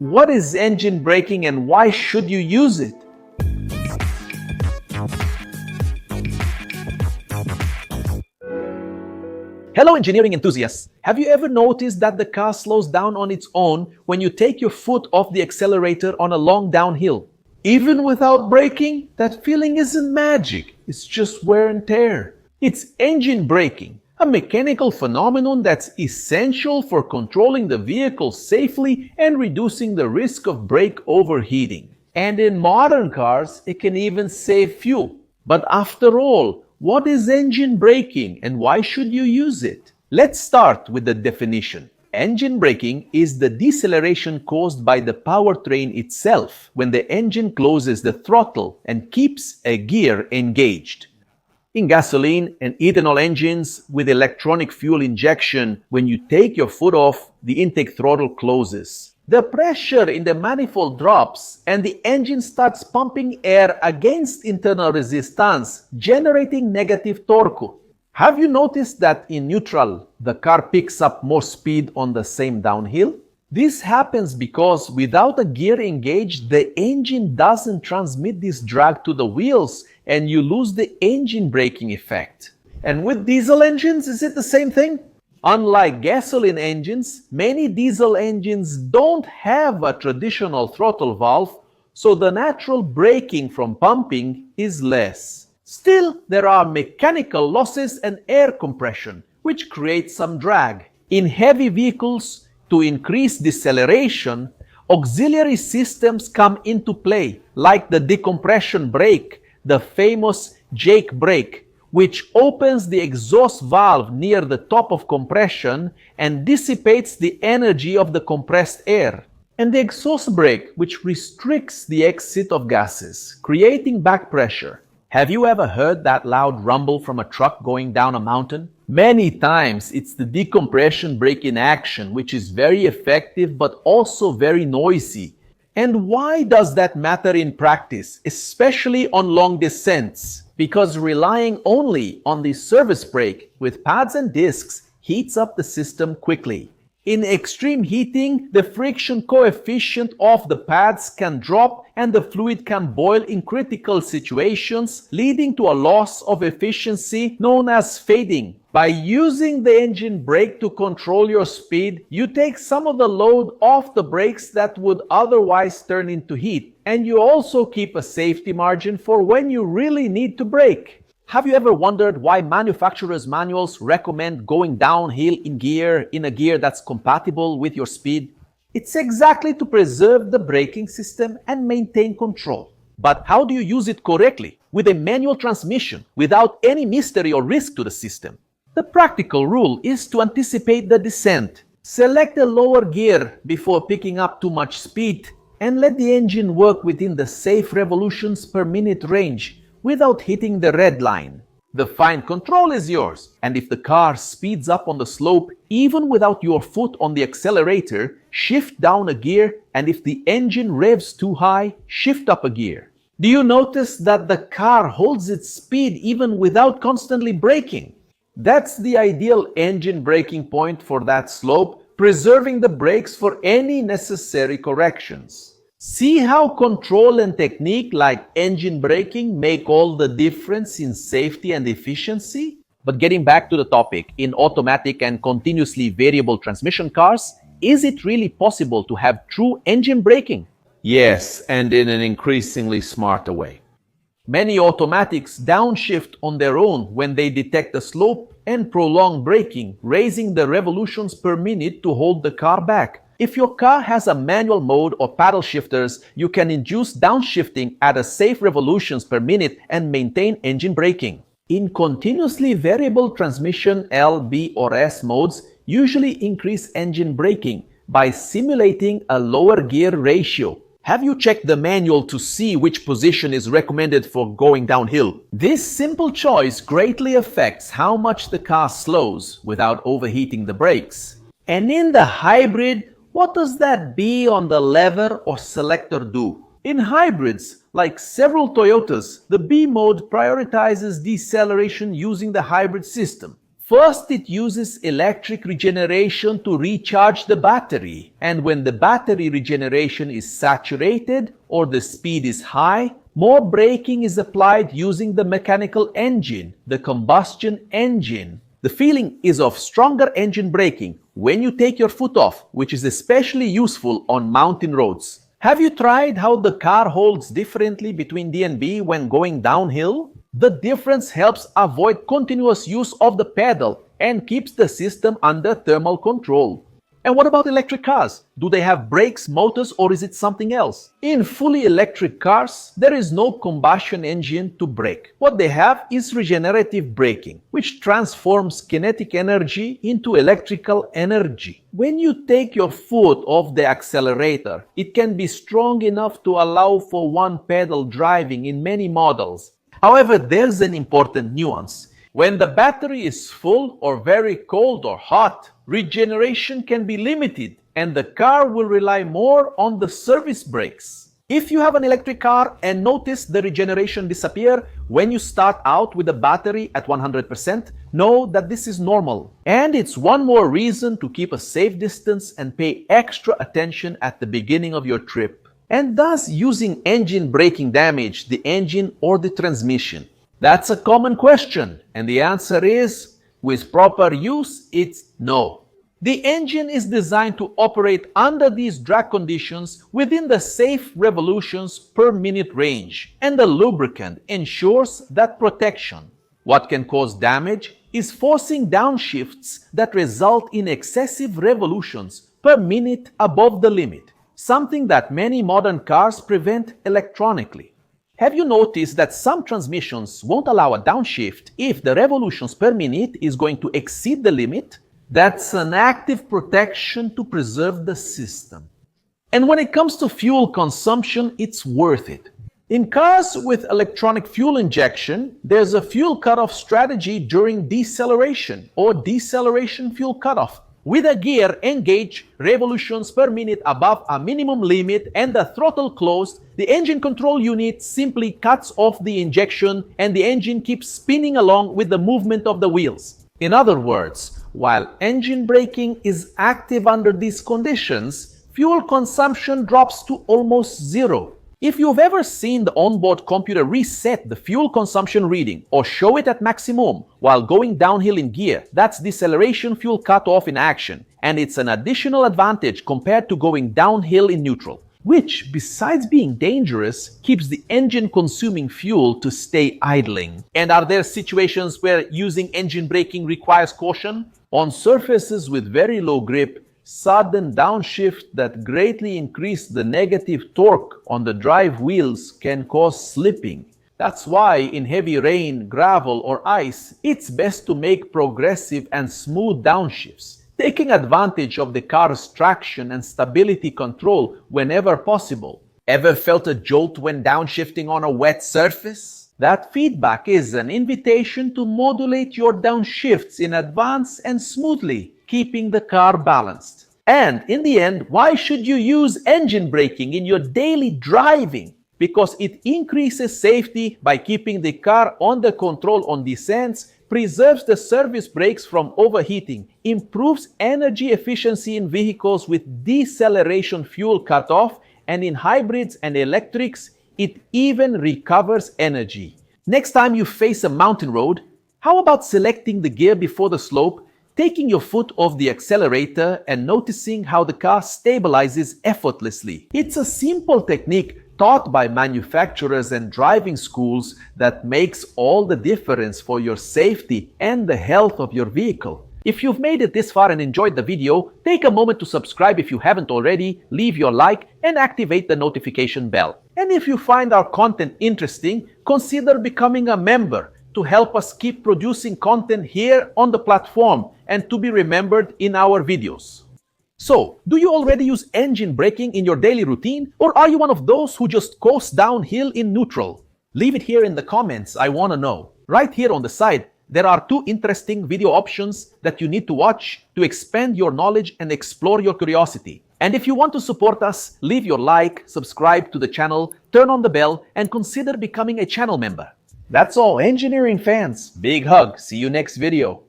What is engine braking and why should you use it? Hello engineering enthusiasts! Have you ever noticed that the car slows down on its own when you take your foot off the accelerator on a long downhill? Even without braking, that feeling isn't magic, it's just wear and tear. It's engine braking, a mechanical phenomenon that's essential for controlling the vehicle safely and reducing the risk of brake overheating. And in modern cars, it can even save fuel. But after all, what is engine braking and why should you use it? Let's start with the definition. Engine braking is the deceleration caused by the powertrain itself when the engine closes the throttle and keeps a gear engaged. In gasoline and ethanol engines with electronic fuel injection, when you take your foot off, the intake throttle closes. The pressure in the manifold drops and the engine starts pumping air against internal resistance, generating negative torque. Have you noticed that in neutral, the car picks up more speed on the same downhill? This happens because without a gear engaged, the engine doesn't transmit this drag to the wheels and you lose the engine braking effect. And with diesel engines, is it the same thing? Unlike gasoline engines, many diesel engines don't have a traditional throttle valve, so the natural braking from pumping is less. Still, there are mechanical losses and air compression, which create some drag. In heavy vehicles, to increase deceleration, auxiliary systems come into play, like the decompression brake, the famous Jake brake, which opens the exhaust valve near the top of compression and dissipates the energy of the compressed air. And the exhaust brake, which restricts the exit of gases, creating back pressure. Have you ever heard that loud rumble from a truck going down a mountain? Many times it's the decompression brake in action, which is very effective but also very noisy. And why does that matter in practice, especially on long descents? Because relying only on the service brake with pads and discs heats up the system quickly. In extreme heating, the friction coefficient of the pads can drop and the fluid can boil in critical situations, leading to a loss of efficiency known as fading. By using the engine brake to control your speed, you take some of the load off the brakes that would otherwise turn into heat, and you also keep a safety margin for when you really need to brake. Have you ever wondered why manufacturers' manuals recommend going downhill in a gear that's compatible with your speed? It's exactly to preserve the braking system and maintain control. But how do you use it correctly, with a manual transmission, without any mystery or risk to the system? The practical rule is to anticipate the descent. Select a lower gear before picking up too much speed and let the engine work within the safe revolutions per minute range without hitting the red line. The fine control is yours, and if the car speeds up on the slope even without your foot on the accelerator, shift down a gear, and if the engine revs too high, shift up a gear. Do you notice that the car holds its speed even without constantly braking? That's the ideal engine braking point for that slope, preserving the brakes for any necessary corrections. See how control and technique like engine braking make all the difference in safety and efficiency? But getting back to the topic, in automatic and continuously variable transmission cars, is it really possible to have true engine braking? Yes, and in an increasingly smarter way. Many automatics downshift on their own when they detect a slope and prolong braking, raising the revolutions per minute to hold the car back. If your car has a manual mode or paddle shifters, you can induce downshifting at a safe revolutions per minute and maintain engine braking. In continuously variable transmission L, B, or S modes, usually increase engine braking by simulating a lower gear ratio. Have you checked the manual to see which position is recommended for going downhill? This simple choice greatly affects how much the car slows without overheating the brakes. And in the hybrid, what does that B on the lever or selector do? In hybrids, like several Toyotas, the B mode prioritizes deceleration using the hybrid system. First, it uses electric regeneration to recharge the battery. And when the battery regeneration is saturated or the speed is high, more braking is applied using the mechanical engine, the combustion engine. The feeling is of stronger engine braking when you take your foot off, which is especially useful on mountain roads. Have you tried how the car holds differently between D and B when going downhill? The difference helps avoid continuous use of the pedal and keeps the system under thermal control. And what about electric cars? Do they have brakes, motors, or is it something else? In fully electric cars, there is no combustion engine to brake. What they have is regenerative braking, which transforms kinetic energy into electrical energy. When you take your foot off the accelerator, it can be strong enough to allow for one pedal driving in many models. However, there's an important nuance. When the battery is full or very cold or hot, regeneration can be limited and the car will rely more on the service brakes. If you have an electric car and notice the regeneration disappear when you start out with the battery at 100%, know that this is normal. And it's one more reason to keep a safe distance and pay extra attention at the beginning of your trip. And does using engine braking damage the engine or the transmission? That's a common question, and the answer is, with proper use, it's no. The engine is designed to operate under these drag conditions within the safe revolutions per minute range, and the lubricant ensures that protection. What can cause damage is forcing downshifts that result in excessive revolutions per minute above the limit, something that many modern cars prevent electronically. Have you noticed that some transmissions won't allow a downshift if the revolutions per minute is going to exceed the limit? That's an active protection to preserve the system. And when it comes to fuel consumption, it's worth it. In cars with electronic fuel injection, there's a fuel cutoff strategy during deceleration or deceleration fuel cutoff. With a gear engaged revolutions per minute above a minimum limit and the throttle closed, the engine control unit simply cuts off the injection and the engine keeps spinning along with the movement of the wheels. In other words, while engine braking is active under these conditions, fuel consumption drops to almost zero. If you've ever seen the onboard computer reset the fuel consumption reading or show it at maximum while going downhill in gear, that's deceleration fuel cutoff in action, and it's an additional advantage compared to going downhill in neutral, which, besides being dangerous, keeps the engine consuming fuel to stay idling. And are there situations where using engine braking requires caution? On surfaces with very low grip, sudden downshift that greatly increase the negative torque on the drive wheels can cause slipping. That's why in heavy rain, gravel, or ice, it's best to make progressive and smooth downshifts, taking advantage of the car's traction and stability control whenever possible. Ever felt a jolt when downshifting on a wet surface? That feedback is an invitation to modulate your downshifts in advance and smoothly, keeping the car balanced. And in the end, why should you use engine braking in your daily driving? Because it increases safety by keeping the car under control on descents, preserves the service brakes from overheating, improves energy efficiency in vehicles with deceleration fuel cutoff, and in hybrids and electrics, it even recovers energy. Next time you face a mountain road, how about selecting the gear before the slope, taking your foot off the accelerator and noticing how the car stabilizes effortlessly? It's a simple technique taught by manufacturers and driving schools that makes all the difference for your safety and the health of your vehicle. If you've made it this far and enjoyed the video, take a moment to subscribe if you haven't already, leave your like, and activate the notification bell. And if you find our content interesting, consider becoming a member to help us keep producing content here on the platform and to be remembered in our videos. So, do you already use engine braking in your daily routine, or are you one of those who just coast downhill in neutral? Leave it here in the comments, I want to know. Right here on the side, there are 2 interesting video options that you need to watch to expand your knowledge and explore your curiosity. And if you want to support us, leave your like, subscribe to the channel, turn on the bell, and consider becoming a channel member. That's all, engineering fans. Big hug. See you next video.